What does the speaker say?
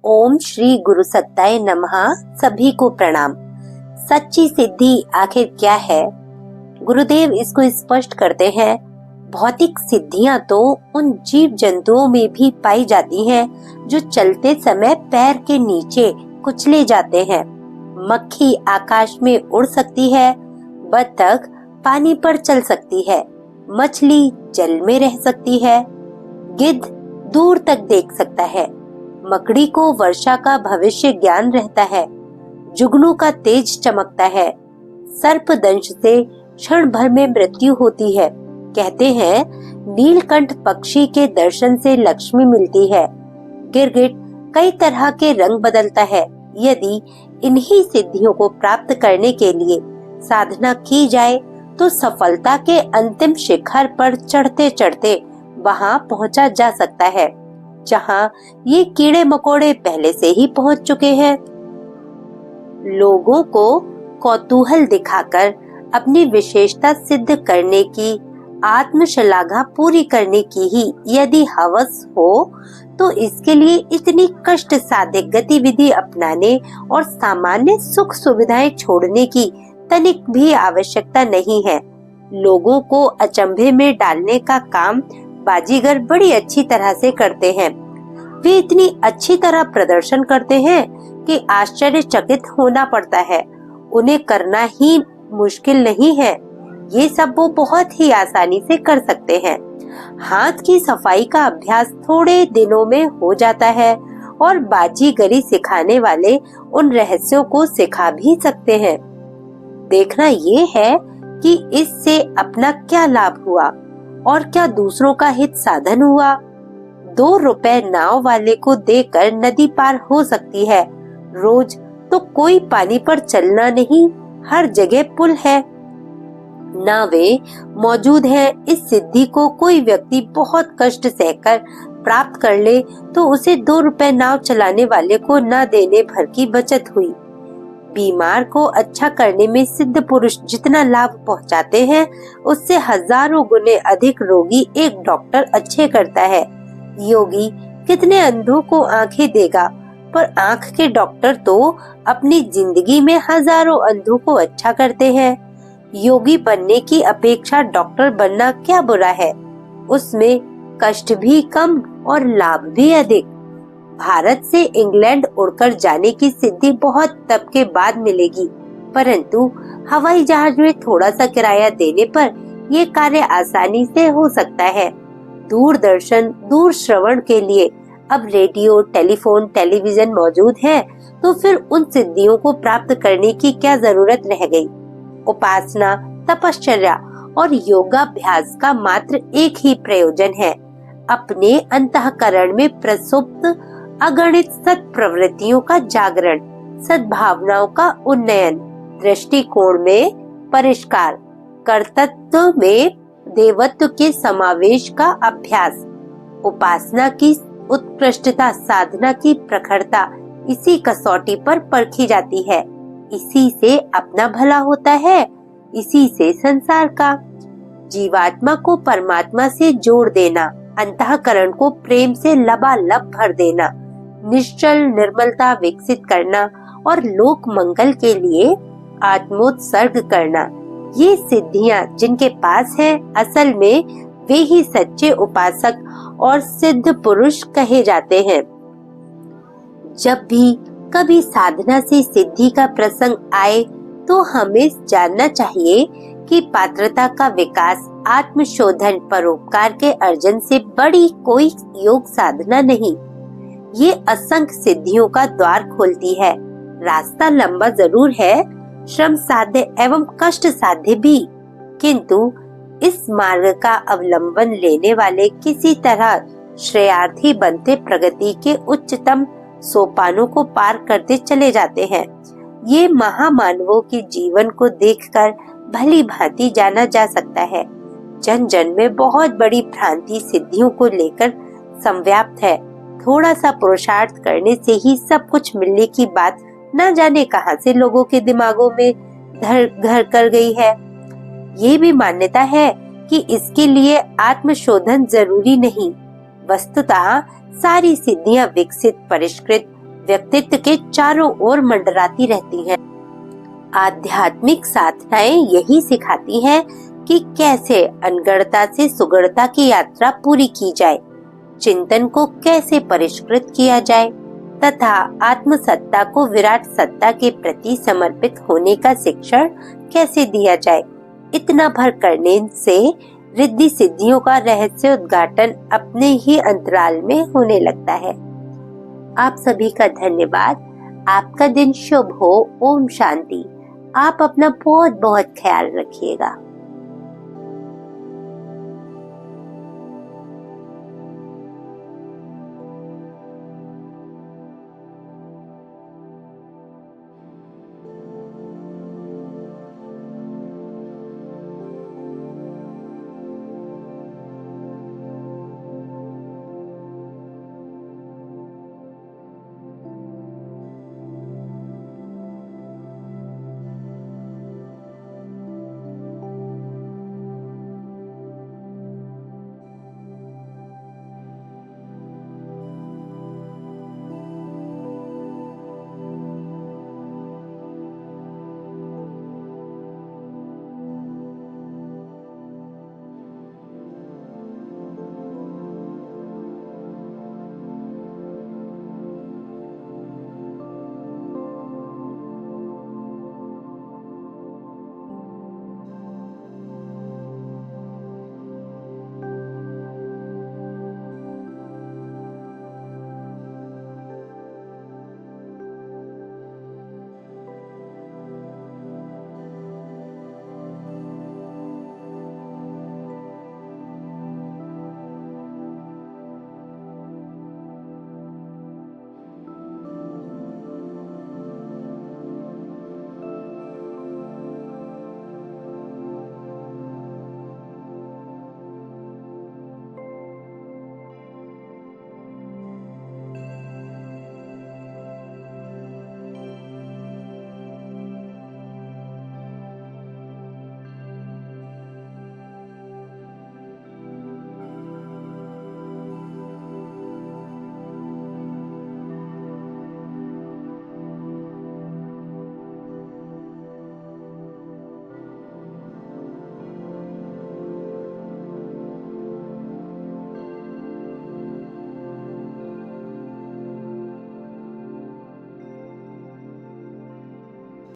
ओम श्री गुरु सत्ताय नमः। सभी को प्रणाम। सच्ची सिद्धि आखिर क्या है? गुरुदेव इसको स्पष्ट करते हैं। भौतिक सिद्धियां तो उन जीव जंतुओं में भी पाई जाती हैं जो चलते समय पैर के नीचे कुचले जाते हैं। मक्खी आकाश में उड़ सकती है, बतख पानी पर चल सकती है, मछली जल में रह सकती है, गिद्ध दूर तक देख सकता है, मकड़ी को वर्षा का भविष्य ज्ञान रहता है, जुगनू का तेज चमकता है, सर्पदंश से क्षण भर में मृत्यु होती है। कहते हैं नीलकंठ पक्षी के दर्शन से लक्ष्मी मिलती है। गिरगिट कई तरह के रंग बदलता है। यदि इन्हीं सिद्धियों को प्राप्त करने के लिए साधना की जाए तो सफलता के अंतिम शिखर पर चढ़ते चढ़ते वहां पहुंचा जा सकता है जहां ये कीड़े मकोड़े पहले से ही पहुंच चुके हैं। लोगों को कौतूहल दिखाकर अपनी विशेषता सिद्ध करने की, आत्मश्लाघा पूरी करने की ही यदि हवस हो तो इसके लिए इतनी कष्ट साध्य गतिविधि अपनाने और सामान्य सुख सुविधाएं छोड़ने की तनिक भी आवश्यकता नहीं है। लोगों को अचंभे में डालने का काम बाजीगर बड़ी अच्छी तरह से करते हैं। वे इतनी अच्छी तरह प्रदर्शन करते हैं कि आश्चर्यचकित होना पड़ता है। उन्हें करना ही मुश्किल नहीं है। ये सब वो बहुत ही आसानी से कर सकते हैं। हाथ की सफाई का अभ्यास थोड़े दिनों में हो जाता है और बाजीगरी सिखाने वाले उन रहस्यों को सिखा भी सकते हैं। देखना ये है कि इससे अपना क्या लाभ हुआ और क्या दूसरों का हित साधन हुआ। 2 रुपए नाव वाले को देकर नदी पार हो सकती है। रोज तो कोई पानी पर चलना नहीं, हर जगह पुल है, नावें मौजूद है। इस सिद्धि को कोई व्यक्ति बहुत कष्ट सहकर प्राप्त कर ले तो उसे 2 रुपए नाव चलाने वाले को न देने भर की बचत हुई। बीमार को अच्छा करने में सिद्ध पुरुष जितना लाभ पहुंचाते हैं उससे हजारों गुने अधिक रोगी एक डॉक्टर अच्छे करता है। योगी कितने अंधों को आंखें देगा, पर आंख के डॉक्टर तो अपनी जिंदगी में हजारों अंधों को अच्छा करते हैं। योगी बनने की अपेक्षा डॉक्टर बनना क्या बुरा है? उसमें कष्ट भी कम और लाभ भी अधिक। भारत से इंग्लैंड उड़कर जाने की सिद्धि बहुत तब के बाद मिलेगी, परंतु हवाई जहाज में थोड़ा सा किराया देने पर यह कार्य आसानी से हो सकता है। दूरदर्शन, दूर श्रवण के लिए अब रेडियो, टेलीफोन, टेलीविजन मौजूद है, तो फिर उन सिद्धियों को प्राप्त करने की क्या जरूरत रह गई? उपासना, तपश्चर्या और योगाभ्यास का मात्र एक ही प्रयोजन है, अपने अंतःकरण में प्रसुप्त अगणित सत् प्रवृत्तियों का जागरण, सद्भावनाओं का उन्नयन, दृष्टिकोण में परिष्कार, कर्तृत्व में देवत्व के समावेश का अभ्यास। उपासना की उत्कृष्टता, साधना की प्रखरता इसी कसौटी पर परखी जाती है। इसी से अपना भला होता है, इसी से संसार का। जीवात्मा को परमात्मा से जोड़ देना, अंतःकरण को प्रेम से लबालब भर देना, निश्चल निर्मलता विकसित करना और लोक मंगल के लिए आत्मोत्सर्ग करना, ये सिद्धियां जिनके पास है असल में वे ही सच्चे उपासक और सिद्ध पुरुष कहे जाते हैं। जब भी कभी साधना से सिद्धि का प्रसंग आए तो हमें जानना चाहिए कि पात्रता का विकास, आत्मशोधन, परोपकार के अर्जन से बड़ी कोई योग साधना नहीं। ये असंख्य सिद्धियों का द्वार खोलती है। रास्ता लंबा जरूर है, श्रम साध्य एवं कष्ट साध्य भी, किंतु इस मार्ग का अवलंबन लेने वाले किसी तरह श्रेयार्थी बनते प्रगति के उच्चतम सोपानों को पार करते चले जाते हैं। ये महामानवों के जीवन को देखकर भली भांति जाना जा सकता है। जन जन में बहुत बड़ी भ्रांति सिद्धियों को लेकर संव्याप्त है। थोड़ा सा पुरुषार्थ करने से ही सब कुछ मिलने की बात न जाने कहां से लोगों के दिमागों में घर कर गई है। ये भी मान्यता है कि इसके लिए आत्मशोधन जरूरी नहीं। वस्तुतः सारी सिद्धियां विकसित, परिष्कृत, व्यक्तित्व के चारों ओर मंडराती रहती हैं। आध्यात्मिक साधनाएं यही सिखाती हैं कि कैसे अनगढ़ता से सुगढ़ता की यात्रा पूरी की जाए, चिंतन को कैसे परिष्कृत किया जाए तथा आत्मसत्ता को विराट सत्ता के प्रति समर्पित होने का शिक्षण कैसे दिया जाए। इतना भर करने से रिद्धि सिद्धियों का रहस्य उद्घाटन अपने ही अंतराल में होने लगता है। आप सभी का धन्यवाद। आपका दिन शुभ हो। ओम शांति। आप अपना बहुत बहुत ख्याल रखिएगा।